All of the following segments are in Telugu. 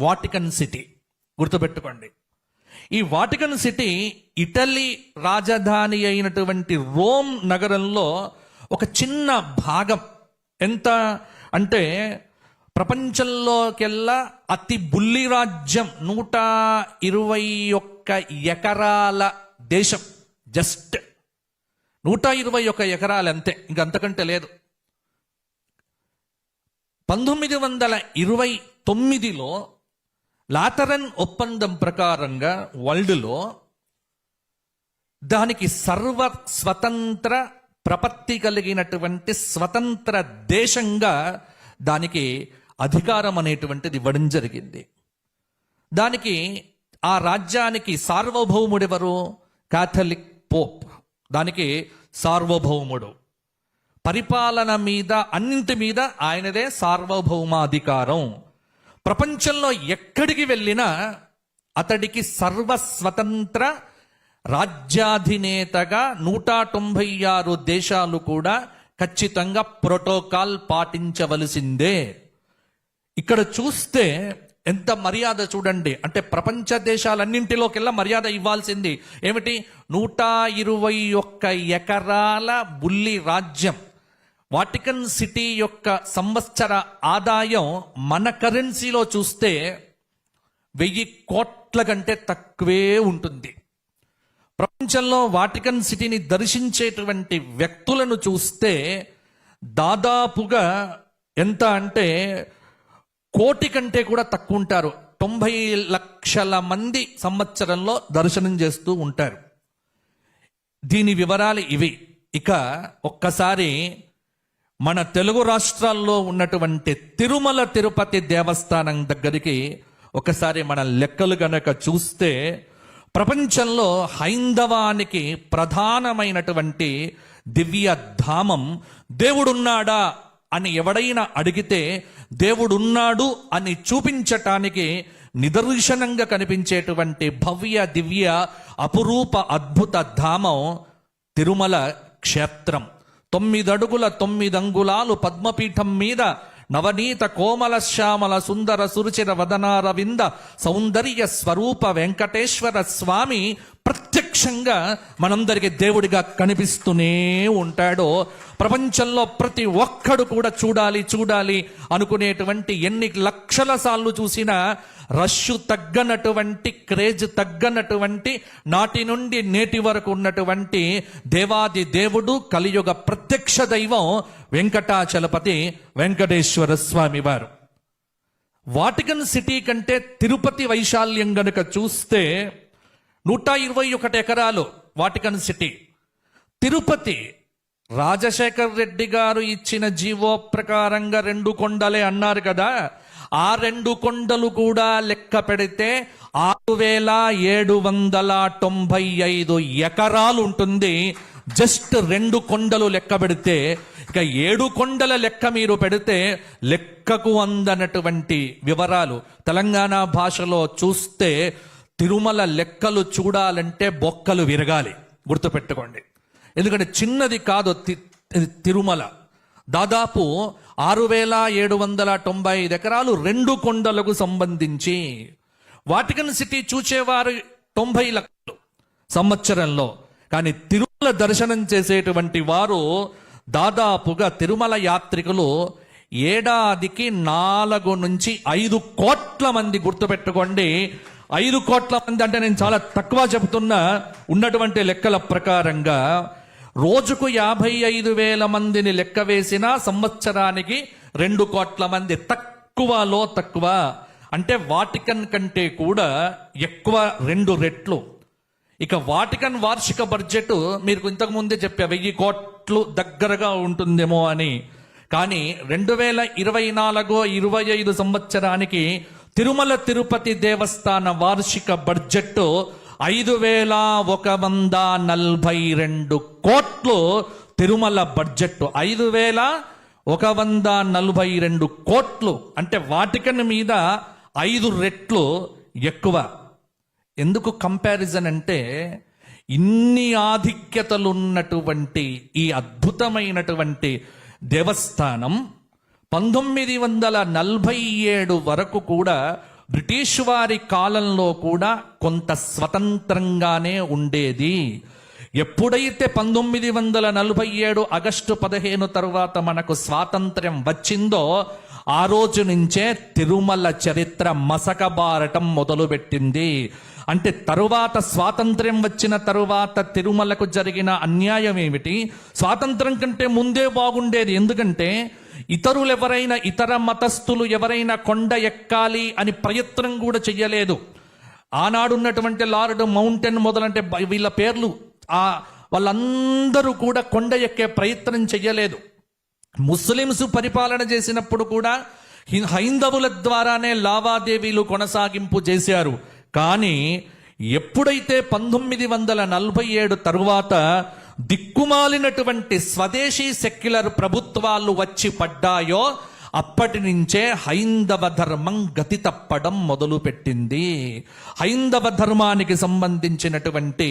Vatican city. గుర్తుపెట్టుకోండి, ఈ వాటికన్ సిటీ ఇటలీ రాజధాని అయినటువంటి రోమ్ నగరంలో ఒక చిన్న భాగం. ఎంత అంటే ప్రపంచంలోకెల్లా అతి బుల్లి రాజ్యం 121 ఎకరాల దేశం. జస్ట్ 121 ఎకరాలు అంతే, ఇంకంతకంటే లేదు. 1929లో లాతరన్ ఒప్పందం ప్రకారంగా వరల్డ్లో దానికి సర్వ స్వతంత్ర ప్రపత్తి కలిగినటువంటి స్వతంత్ర దేశంగా దానికి అధికారం అనేటువంటిది ఇవ్వడం జరిగింది. దానికి ఆ రాజ్యానికి సార్వభౌముడెవరు? Catholic Pope. దానికి సార్వభౌముడు. పరిపాలన మీద, అన్నింటి మీద ఆయనదే సార్వభౌమాధికారం. ప్రపంచంలో ఎక్కడికి వెళ్ళినా అతడికి సర్వస్వతంత్ర రాజ్యాధినేతగా 196 దేశాలు కూడా ఖచ్చితంగా ప్రోటోకాల్ పాటించవలసిందే. ఇక్కడ చూస్తే ఎంత మర్యాద చూడండి. అంటే ప్రపంచ దేశాలన్నింటిలోకెల్లా మర్యాద ఇవ్వాల్సింది ఏమిటి? 121 ఎకరాల బుల్లి రాజ్యం. వాటికన్ సిటీ యొక్క సంవత్సర ఆదాయం మన కరెన్సీలో చూస్తే 1000 కోట్ల కంటే తక్కువే ఉంటుంది. ప్రపంచంలో వాటికన్ సిటీని దర్శించేటువంటి వ్యక్తులను చూస్తే దాదాపుగా ఎంత అంటే 1 కోటి కంటే కూడా తక్కువ ఉంటారు. 90 లక్షల మంది సంవత్సరంలో దర్శనం చేస్తూ ఉంటారు. దీని వివరాలు ఇవి. ఇక ఒక్కసారి మన తెలుగు రాష్ట్రాల్లో ఉన్నటువంటి తిరుమల తిరుపతి దేవస్థానం దగ్గరికి ఒకసారి మన లెక్కలు గనక చూస్తే, ప్రపంచంలో హైందవానికి ప్రధానమైనటువంటి దివ్య ధామం దేవుడున్నాడా అని ఎవడైనా అడిగితే దేవుడున్నాడు అని చూపించటానికి నిదర్శనంగా కనిపించేటువంటి భవ్య దివ్య అపురూప అద్భుత ధామం తిరుమల క్షేత్రం. 9 అడుగుల 9 అంగుళాలు పద్మపీఠం మీద నవనీత కోమల శ్యామల సుందర సురుచిర వదనారవింద సౌందర్య స్వరూప వెంకటేశ్వర స్వామి ప్రత్యక్షంగా మనందరికీ దేవుడిగా కనిపిస్తూనే ఉంటాడు. ప్రపంచంలో ప్రతి ఒక్కడు కూడా చూడాలి అనుకునేటువంటి ఎన్ని లక్షల సార్లు చూసినా రష్యు తగ్గనటువంటి, క్రేజ్ తగ్గనటువంటి, నాటి నుండి నేటి వరకు ఉన్నటువంటి దేవాది దేవుడు, కలియుగ ప్రత్యక్ష దైవం వెంకటాచలపతి వెంకటేశ్వర స్వామి వారు. వాటికన్ సిటీ కంటే తిరుపతి వైశాల్యం గనుక చూస్తే 121 ఎకరాలు వాటికన్ సిటీ. తిరుపతి రాజశేఖర్ రెడ్డి గారు ఇచ్చిన జీవో ప్రకారంగా 2 కొండలే అన్నారు కదా. ఆ 2 కొండలు కూడా లెక్క పెడితే 6795 ఎకరాలు ఉంటుంది. జస్ట్ 2 కొండలు లెక్క పెడితే. ఇక 7 కొండల లెక్క మీరు పెడితే లెక్కకు అందనటువంటి వివరాలు. తెలంగాణ భాషలో చూస్తే తిరుమల లెక్కలు చూడాలంటే బొక్కలు విరగాలి. గుర్తుపెట్టుకోండి, ఎందుకంటే చిన్నది కాదు తిరుమల. దాదాపు 6795 ఎకరాలు 2 కొండలకు సంబంధించి. వాటికన్ సిటీ చూచేవారు 90 లక్షలు సంవత్సరంలో. కానీ తిరుమల దర్శనం చేసేటువంటి వారు దాదాపుగా తిరుమల యాత్రికులు ఏడాదికి 4 నుంచి 5 కోట్ల మంది. గుర్తుపెట్టుకోండి, 5 కోట్ల మంది అంటే నేను చాలా తక్కువ చెబుతున్నా. ఉన్నటువంటి లెక్కల ప్రకారంగా రోజుకు 55,000 మందిని లెక్క వేసినా సంవత్సరానికి 2 కోట్ల మంది. తక్కువలో తక్కువ అంటే వాటికన్ కంటే కూడా ఎక్కువ 2 రెట్లు. ఇక వాటికన్ వార్షిక బడ్జెట్ మీరు ఇంతకు ముందే చెప్పా 1000 కోట్లు దగ్గరగా ఉంటుందేమో అని. కానీ 2024-25 సంవత్సరానికి తిరుమల తిరుపతి దేవస్థాన వార్షిక బడ్జెట్ 5142 కోట్లు. తిరుమల బడ్జెట్ 5142 కోట్లు. అంటే వాటికన్ మీద 5 రెట్లు ఎక్కువ. ఎందుకు కంపారిజన్ అంటే, ఇన్ని ఆధిక్యతలు ఉన్నటువంటి ఈ అద్భుతమైనటువంటి దేవస్థానం 1947 వరకు కూడా బ్రిటిష్ వారి కాలంలో కూడా కొంత స్వతంత్రంగానే ఉండేది. ఎప్పుడైతే 1947 ఆగస్టు 15 తరువాత మనకు స్వాతంత్ర్యం వచ్చిందో ఆ రోజు నుంచే తిరుమల చరిత్ర మసకబారటం మొదలుపెట్టింది. అంటే తరువాత స్వాతంత్ర్యం వచ్చిన తరువాత తిరుమలకు జరిగిన అన్యాయం ఏమిటి? స్వాతంత్రం కంటే ముందే బాగుండేది. ఎందుకంటే ఇతరులు ఎవరైనా, ఇతర మతస్థులు ఎవరైనా కొండ ఎక్కాలి అని ప్రయత్నం కూడా చెయ్యలేదు. ఆనాడున్నటువంటి లార్డ్ మౌంటైన్ మొదలంటే వీళ్ళ పేర్లు వాళ్ళందరూ కూడా కొండ ఎక్కే ప్రయత్నం చెయ్యలేదు. ముస్లింస్ పరిపాలన చేసినప్పుడు కూడా హైందవుల ద్వారానే లావాదేవీలు కొనసాగింపు చేశారు. కానీ ఎప్పుడైతే 1947 తరువాత దిక్కుమాలినటువంటి స్వదేశీ సెక్యులర్ ప్రభుత్వాలు వచ్చి పడ్డాయో అప్పటి నుంచే హైందవ ధర్మం గతి తప్పడం మొదలుపెట్టింది. హైందవ ధర్మానికి సంబంధించినటువంటి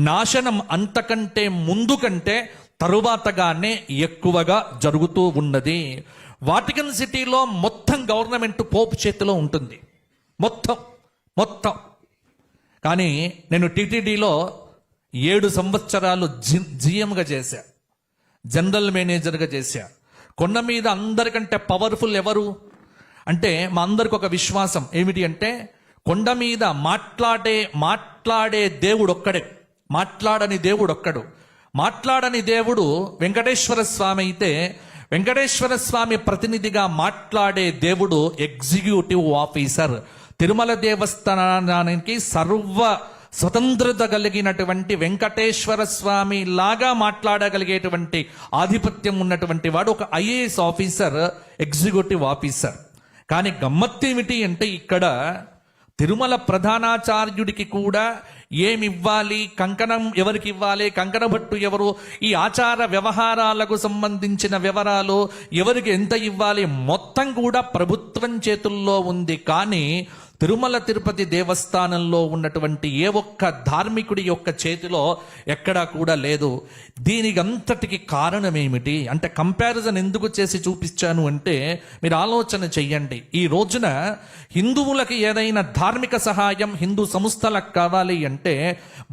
నాశనం అంతకంటే ముందు కంటే తరువాతగానే ఎక్కువగా జరుగుతూ ఉన్నది. వాటికన్ సిటీలో మొత్తం గవర్నమెంట్ పోప్ చేతిలో ఉంటుంది. మొత్తం. కానీ నేను టీటీడీలో 7 సంవత్సరాలు జిఎంగా చేశా, జనరల్ మేనేజర్గా చేశా. కొండ మీద అందరికంటే పవర్ఫుల్ ఎవరు అంటే మా అందరికి ఒక విశ్వాసం ఏమిటి అంటే కొండ మీద మాట్లాడే దేవుడు ఒక్కడే, మాట్లాడని దేవుడు ఒక్కడు. మాట్లాడని దేవుడు వెంకటేశ్వర స్వామి అయితే వెంకటేశ్వర స్వామి ప్రతినిధిగా మాట్లాడే దేవుడు ఎగ్జిక్యూటివ్ ఆఫీసర్. తిరుమల దేవస్థానానికి సర్వ స్వతంత్రత కలిగినటువంటి వెంకటేశ్వర స్వామి లాగా మాట్లాడగలిగేటువంటి ఆధిపత్యం ఉన్నటువంటి వాడు ఒక ఐఏఎస్ ఆఫీసర్, ఎగ్జిక్యూటివ్ ఆఫీసర్. కానీ గమ్మత్తేమిటి అంటే ఇక్కడ తిరుమల ప్రధానాచార్యుడికి కూడా ఏమివ్వాలి, కంకణం ఎవరికి ఇవ్వాలి, కంకణ భట్టు ఎవరు, ఈ ఆచార వ్యవహారాలకు సంబంధించిన వివరాలు ఎవరికి ఎంత ఇవ్వాలి మొత్తం కూడా ప్రభుత్వం చేతుల్లో ఉంది. కానీ తిరుమల తిరుపతి దేవస్థానంలో ఉన్నటువంటి ఏ ఒక్క ధార్మికుడి యొక్క చేతిలో ఎక్కడా కూడా లేదు. దీనికి అంతటికి కారణం ఏమిటి అంటే కంపారిజన్ ఎందుకు చేసి చూపించాను అంటే మీరు ఆలోచన చెయ్యండి. ఈ రోజున హిందువులకి ఏదైనా ధార్మిక సహాయం హిందూ సంస్థలకు కావాలి అంటే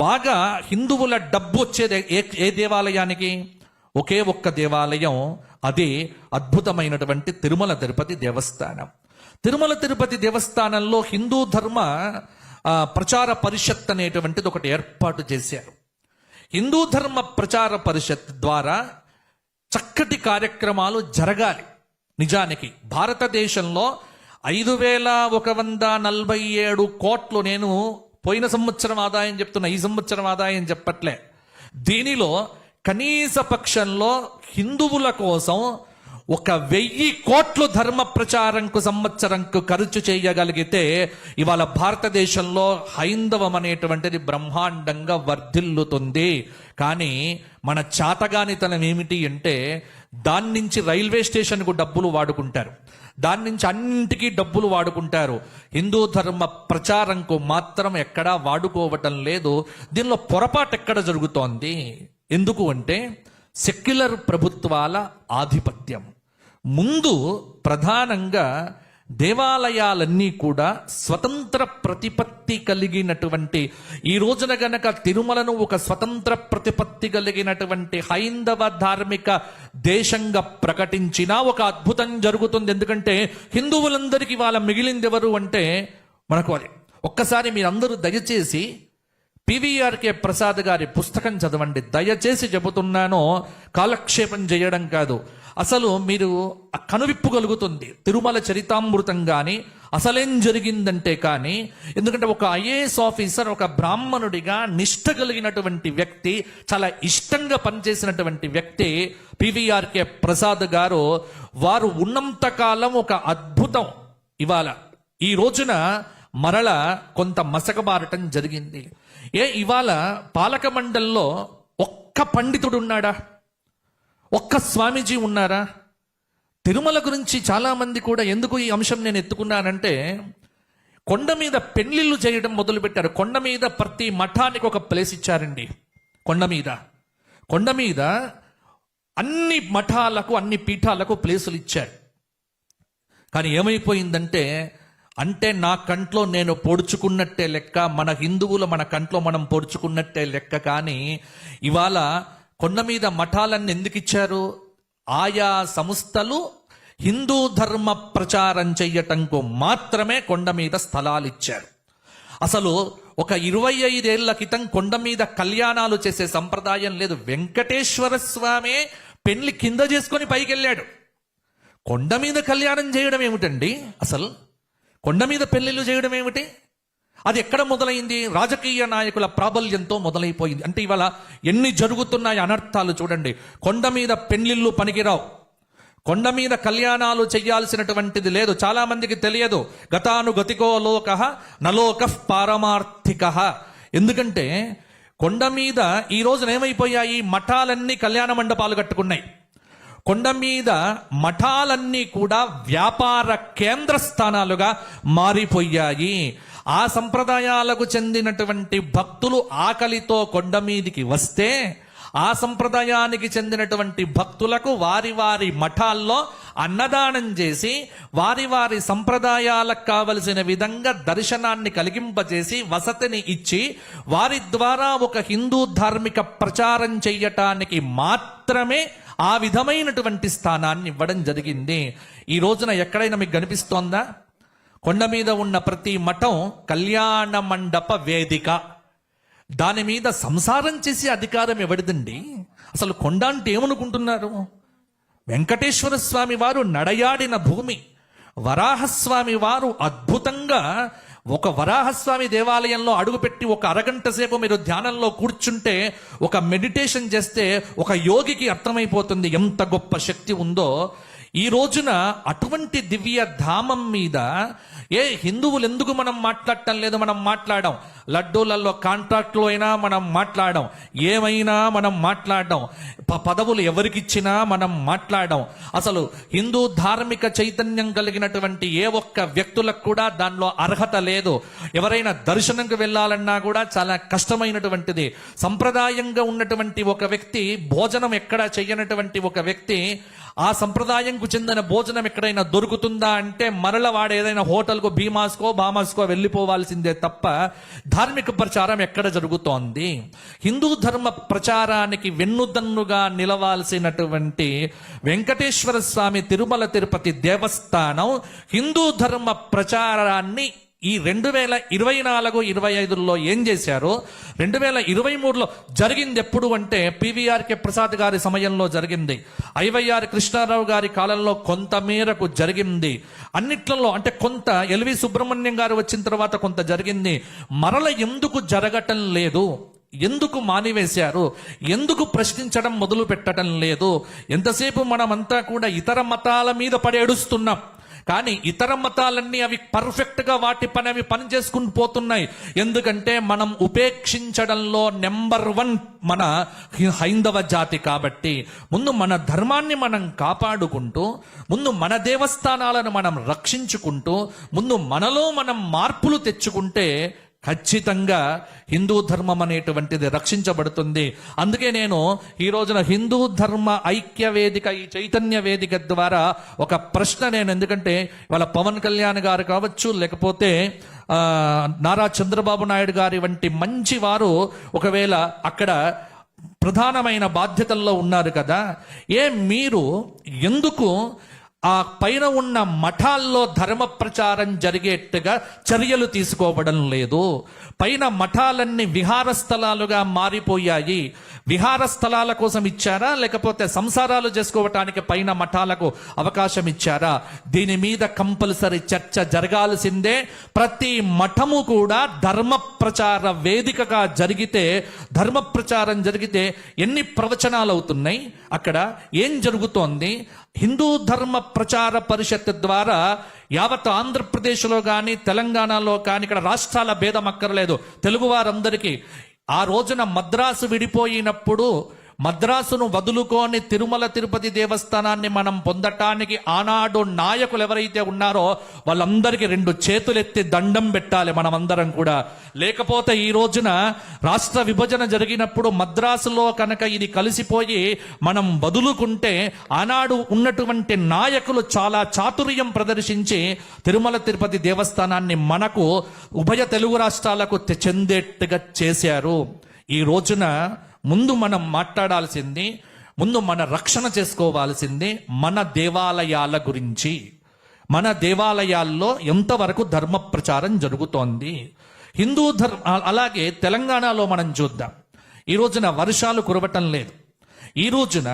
బాగా హిందువుల డబ్బు వచ్చేది ఏ దేవాలయానికి? ఒకే ఒక్క దేవాలయం, అది అద్భుతమైనటువంటి తిరుమల తిరుపతి దేవస్థానం. తిరుమల తిరుపతి దేవస్థానంలో హిందూ ధర్మ ప్రచార పరిషత్ అనేటువంటిది ఒకటి ఏర్పాటు చేశారు. హిందూ ధర్మ ప్రచార పరిషత్ ద్వారా చక్కటి కార్యక్రమాలు జరగాలి. నిజానికి భారతదేశంలో 5147 కోట్లు, నేను పోయిన సంవత్సరం ఆదాయం చెప్తున్నా, ఈ సంవత్సరం ఆదాయం చెప్పట్లే. దీనిలో కనీస పక్షంలో హిందువుల కోసం 1000 కోట్లు ధర్మ ప్రచారంకు సంవత్సరంకు ఖర్చు చేయగలిగితే ఇవాళ భారతదేశంలో హైందవం అనేటువంటిది బ్రహ్మాండంగా వర్ధిల్లుతుంది. కానీ మన చాతగానితనం ఏమిటి అంటే దాని నుంచి రైల్వే స్టేషన్కు డబ్బులు వాడుకుంటారు, దాని నుంచి అన్నింటికీ డబ్బులు వాడుకుంటారు. హిందూ ధర్మ ప్రచారంకు మాత్రం ఎక్కడా వాడుకోవటం లేదు. దీనిలో పొరపాటు ఎక్కడ జరుగుతోంది? ఎందుకు అంటే సెక్యులర్ ప్రభుత్వాల ఆధిపత్యం. ముందు ప్రధానంగా దేవాలయాలన్నీ కూడా స్వతంత్ర ప్రతిపత్తి కలిగినటువంటి, ఈ రోజున గనక తిరుమలను ఒక స్వతంత్ర ప్రతిపత్తి కలిగినటువంటి హైందవ ధార్మిక దేశంగా ప్రకటించినా ఒక అద్భుతం జరుగుతుంది. ఎందుకంటే హిందువులందరికీ వాళ్ళ మిగిలింది ఎవరు అంటే మనకు అది. ఒక్కసారి మీరందరూ దయచేసి పివిఆర్కే ప్రసాద్ గారి పుస్తకం చదవండి. దయచేసి చెబుతున్నాను, కాలక్షేపం చేయడం కాదు. అసలు మీరు కనువిప్పుగలుగుతుంది. తిరుమల చరితామృతం కానీ అసలేం జరిగిందంటే కానీ, ఎందుకంటే ఒక ఐఏఎస్ ఆఫీసర్, ఒక బ్రాహ్మణుడిగా నిష్ఠ కలిగినటువంటి వ్యక్తి, చాలా ఇష్టంగా పనిచేసినటువంటి వ్యక్తి పివిఆర్కే ప్రసాద్ గారు. వారు ఉన్నంతకాలం ఒక అద్భుతం. ఇవాళ ఈ రోజున మరల కొంత మసకబారటం జరిగింది. ఇవాళ పాలక మండలిలో ఒక్క పండితుడు ఉన్నాడా? ఒక్క స్వామీజీ ఉన్నారా? తిరుమల గురించి చాలా మంది కూడా, ఎందుకు ఈ అంశం నేను ఎత్తుకున్నానంటే, కొండ మీద పెళ్లిళ్ళు చేయడం మొదలుపెట్టారు. కొండ మీద ప్రతి మఠానికి ఒక ప్లేస్ ఇచ్చారండి. కొండ మీద అన్ని మఠాలకు, అన్ని పీఠాలకు ప్లేసులు ఇచ్చారు. కానీ ఏమైపోయిందంటే అంటే నా కంట్లో నేను పొడుచుకున్నట్టే లెక్క, మన హిందువులు మన కంట్లో మనం పొడుచుకున్నట్టే లెక్క. కానీ ఇవాళ కొండ మీద మఠాలన్నీ ఎందుకు ఇచ్చారు? ఆయా సంస్థలు హిందూ ధర్మ ప్రచారం చెయ్యటంకు మాత్రమే కొండ మీద స్థలాలు ఇచ్చారు. అసలు ఒక 25 ఏళ్ల క్రితం కొండ మీద కళ్యాణాలు చేసే సంప్రదాయం లేదు. వెంకటేశ్వర స్వామి పెళ్లి కింద చేసుకొని పైకి వెళ్ళాడు. కొండ మీద కళ్యాణం చేయడం ఏమిటండి? అసలు కొండ మీద పెళ్లిళ్ళు చేయడం ఏమిటి? అది ఎక్కడ మొదలైంది? రాజకీయ నాయకుల ప్రాబల్యంతో మొదలైపోయింది. అంటే ఇవాళ ఎన్ని జరుగుతున్నాయి అనర్థాలు చూడండి. కొండ మీద పెళ్లిళ్ళు పనికిరావు, కొండ మీద కళ్యాణాలు చెయ్యాల్సినటువంటిది లేదు. చాలా మందికి తెలియదు. గతానుగతికో లోక నలోక పారమార్థిక. ఎందుకంటే కొండ మీద ఈ రోజున ఏమైపోయాయి? మఠాలన్నీ కళ్యాణ మండపాలు కట్టుకున్నాయి. కొండ మీద మఠాలన్నీ కూడా వ్యాపార కేంద్ర స్థానాలుగా మారిపోయాయి. ఆ సంప్రదాయాలకు చెందినటువంటి భక్తులు ఆకలితో కొండ మీదికి వస్తే, ఆ సంప్రదాయానికి చెందినటువంటి భక్తులకు వారి వారి మఠాల్లో అన్నదానం చేసి వారి వారి సంప్రదాయాలకు కావలసిన విధంగా దర్శనాన్ని కలిగింపజేసి వసతిని ఇచ్చి వారి ద్వారా ఒక హిందూ ధార్మిక ప్రచారం చెయ్యటానికి మాత్రమే ఆ విధమైనటువంటి స్థానాన్ని ఇవ్వడం జరిగింది. ఈ రోజున ఎక్కడైనా మీకు కనిపిస్తోందా? కొండ మీద ఉన్న ప్రతి మఠం కళ్యాణ మండప వేదిక. దాని మీద సంసారం చేసే అధికారం ఎవరిదండి? అసలు కొండ అంటే ఏమనుకుంటున్నారు? వెంకటేశ్వర స్వామి వారు నడయాడిన భూమి. వరాహస్వామి వారు అద్భుతంగా ఒక వరాహస్వామి దేవాలయంలో అడుగుపెట్టి ఒక అరగంట సేపు మీరు ధ్యానంలో కూర్చుంటే, ఒక మెడిటేషన్ చేస్తే ఒక యోగికి అర్థమైపోతుంది ఎంత గొప్ప శక్తి ఉందో. ఈ రోజున అటువంటి దివ్య ధామం మీద హిందువులు ఎందుకు మనం మాట్లాడటం లేదు? మనం మాట్లాడడం. లడ్డూలలో కాంట్రాక్ట్లో అయినా మనం మాట్లాడడం, ఏమైనా మనం మాట్లాడడం, పదవులు ఎవరికిచ్చినా మనం మాట్లాడడం. అసలు హిందూ ధార్మిక చైతన్యం కలిగినటువంటి ఏ ఒక్క వ్యక్తులకు కూడా దానిలో అర్హత లేదు. ఎవరైనా దర్శనంకి వెళ్ళాలన్నా కూడా చాలా కష్టమైనటువంటిది. సంప్రదాయంగా ఉన్నటువంటి ఒక వ్యక్తి భోజనం ఎక్కడా చెయ్యనటువంటి ఒక వ్యక్తి ఆ సంప్రదాయంకు చెందిన భోజనం ఎక్కడైనా దొరుకుతుందా అంటే మరల వాడు ఏదైనా హోటల్కు బామాస్కో వెళ్ళిపోవాల్సిందే తప్ప ధార్మిక ప్రచారం ఎక్కడ జరుగుతోంది? హిందూ ధర్మ ప్రచారానికి వెన్నుదన్నుగా నిలవాల్సినటువంటి వెంకటేశ్వర స్వామి తిరుమల తిరుపతి దేవస్థానం హిందూ ధర్మ ప్రచారాన్ని ఈ 2024-25లో ఏం చేశారో 2023లో జరిగింది ఎప్పుడు అంటే పివిఆర్కే ప్రసాద్ గారి సమయంలో జరిగింది. ఐవైఆర్ కృష్ణారావు గారి కాలంలో కొంత మేరకు జరిగింది. అన్నిట్లలో అంటే కొంత ఎల్వి సుబ్రహ్మణ్యం గారు వచ్చిన తర్వాత కొంత జరిగింది. మరల ఎందుకు జరగటం లేదు? ఎందుకు మానివేశారు? ఎందుకు ప్రశ్నించడం మొదలు పెట్టడం లేదు? ఎంతసేపు మనమంతా కూడా ఇతర మతాల మీద పడేడుస్తున్నాం. కానీ ఇతర మతాలన్నీ అవి పర్ఫెక్ట్ గా వాటి పని అవి పని చేసుకుని పోతున్నాయి. ఎందుకంటే మనం ఉపేక్షించడంలో నెంబర్ 1 మన హైందవ జాతి. కాబట్టి ముందు మన ధర్మాన్ని మనం కాపాడుకుంటూ, ముందు మన దేవస్థానాలను మనం రక్షించుకుంటూ, ముందు మనలో మనం మార్పులు తెచ్చుకుంటే ఖచ్చితంగా హిందూ ధర్మం అనేటువంటిది రక్షించబడుతుంది. అందుకే నేను ఈ రోజున హిందూ ధర్మ ఐక్య వేదిక, ఈ చైతన్య వేదిక ద్వారా ఒక ప్రశ్న ఎందుకంటే వాళ్ళ పవన్ కళ్యాణ్ గారు కావచ్చు, లేకపోతే నారా చంద్రబాబు నాయుడు గారి వంటి మంచి వారు ఒకవేళ అక్కడ ప్రధానమైన బాధ్యతల్లో ఉన్నారు కదా, మీరు ఎందుకు ఆ పైన ఉన్న మఠాల్లో ధర్మ ప్రచారం జరిగేట్టుగా చర్యలు తీసుకోవడం లేదు? పైన మఠాలన్నీ విహార స్థలాలుగా మారిపోయాయి. విహార స్థలాల కోసం ఇచ్చారా, లేకపోతే సంసారాలు చేసుకోవటానికి పైన మఠాలకు అవకాశం ఇచ్చారా? దీని మీద కంపల్సరీ చర్చ జరగాల్సిందే. ప్రతి మఠము కూడా ధర్మ ప్రచార వేదికగా జరిగితే, ధర్మ ప్రచారం జరిగితే ఎన్ని ప్రవచనాలు అవుతున్నాయి? అక్కడ ఏం జరుగుతోంది? హిందూ ధర్మ ప్రచార పరిషత్ ద్వారా యావత్ ఆంధ్రప్రదేశ్లో కానీ తెలంగాణలో కానీ, ఇక్కడ రాష్ట్రాల భేదం అక్కర్లేదు, తెలుగు వారందరికీ ఆ రోజున మద్రాసు విడిపోయినప్పుడు మద్రాసును వదులుకొని తిరుమల తిరుపతి దేవస్థానాన్ని మనం పొందటానికి ఆనాడు నాయకులు ఎవరైతే ఉన్నారో వాళ్ళందరికీ 2 చేతులెత్తి దండం పెట్టాలి మనమందరం కూడా. లేకపోతే ఈ రోజున రాష్ట్ర విభజన జరిగినప్పుడు మద్రాసులో కనుక ఇది కలిసిపోయి మనం వదులుకుంటే ఆనాడు ఉన్నటువంటి నాయకులు చాలా చాతుర్యం ప్రదర్శించి తిరుమల తిరుపతి దేవస్థానాన్ని మనకు ఉభయ తెలుగు రాష్ట్రాలకు చెందేట్టుగా చేశారు. ఈ రోజున ముందు మనం మాట్లాడాల్సింది, ముందు మన రక్షణ చేసుకోవాల్సింది మన దేవాలయాల గురించి. మన దేవాలయాల్లో ఎంతవరకు ధర్మ ప్రచారం జరుగుతోంది. హిందూ అలాగే తెలంగాణలో మనం చూద్దాం. ఈ రోజున వర్షాలు కురవటం లేదు. ఈ రోజున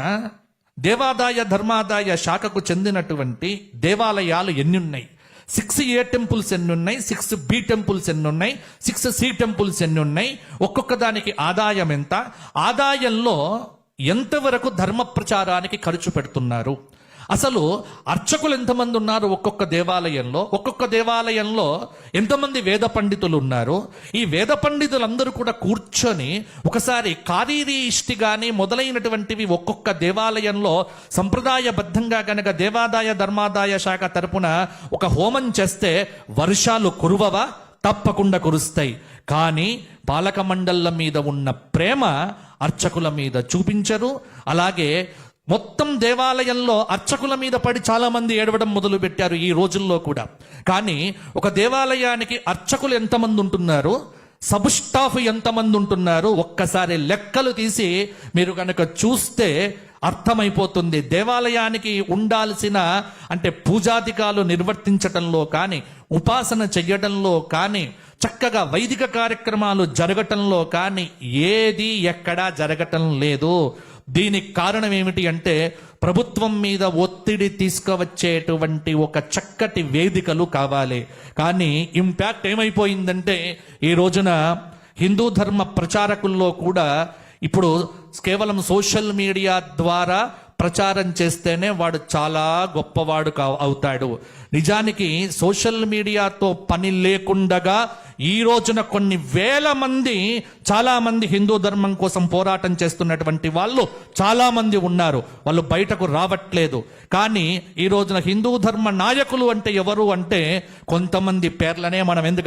దేవాదాయ ధర్మాదాయ శాఖకు చెందినటువంటి దేవాలయాలు ఎన్ని ఉన్నాయి? 6A టెంపుల్స్ ఎన్ని ఉన్నాయి, 6B టెంపుల్స్ ఎన్ని ఉన్నాయి, 6C టెంపుల్స్ ఎన్ని ఉన్నాయి, ఒక్కొక్క దానికి ఆదాయం ఎంత, ఆదాయంలో ఎంతవరకు ధర్మ ప్రచారానికి ఖర్చు పెడుతున్నారు, అసలు అర్చకులు ఎంతమంది ఉన్నారు ఒక్కొక్క దేవాలయంలో ఎంతమంది వేద పండితులు ఉన్నారు. ఈ వేద పండితులందరూ కూడా కూర్చొని ఒకసారి కారీరీ ఇష్టి గాని మొదలైనటువంటివి ఒక్కొక్క దేవాలయంలో సంప్రదాయబద్ధంగా గనక దేవాదాయ ధర్మాదాయ శాఖ తరపున ఒక హోమం చేస్తే వర్షాలు కురువవా? తప్పకుండా కురుస్తాయి. కానీ పాలక మండళ్ళ మీద ఉన్న ప్రేమ అర్చకుల మీద చూపించరు. అలాగే మొత్తం దేవాలయంలో అర్చకుల మీద పడి చాలా మంది ఏడవడం మొదలు పెట్టారు ఈ రోజుల్లో కూడా. కానీ ఒక దేవాలయానికి అర్చకులు ఎంతమంది ఉంటున్నారు, సబ్ స్టాఫ్ ఎంతమంది ఉంటున్నారు, ఒక్కసారి లెక్కలు తీసి మీరు కనుక చూస్తే అర్థమైపోతుంది. దేవాలయానికి ఉండాల్సిన అంటే పూజాధికాలు నిర్వర్తించటంలో కానీ, ఉపాసన చెయ్యడంలో కానీ, చక్కగా వైదిక కార్యక్రమాలు జరగటంలో కానీ ఏది ఎక్కడా జరగటం లేదు. దీనికి కారణం ఏమిటి అంటే ప్రభుత్వం మీద ఒత్తిడి తీసుకువచ్చేటువంటి ఒక చక్కటి వేదికలు కావాలి. కానీ ఇంపాక్ట్ ఏమైపోయిందంటే ఈ రోజున హిందూ ధర్మ ప్రచారకుల్లో కూడా ఇప్పుడు కేవలం సోషల్ మీడియా ద్వారా ప్రచారం చేస్తేనే వాడు చాలా గొప్పవాడు అవుతాడు. నిజానికి సోషల్ మీడియాతో పని లేకుండగా ఈ రోజున కొన్ని వేల మంది, చాలా మంది హిందూ ధర్మం కోసం పోరాటం చేస్తున్నటువంటి వాళ్ళు చాలా మంది ఉన్నారు. వాళ్ళు బయటకు రావట్లేదు. కానీ ఈ రోజున హిందూ ధర్మ నాయకులు అంటే ఎవరు అంటే కొంతమంది పేర్లనే మనం ఎందుకు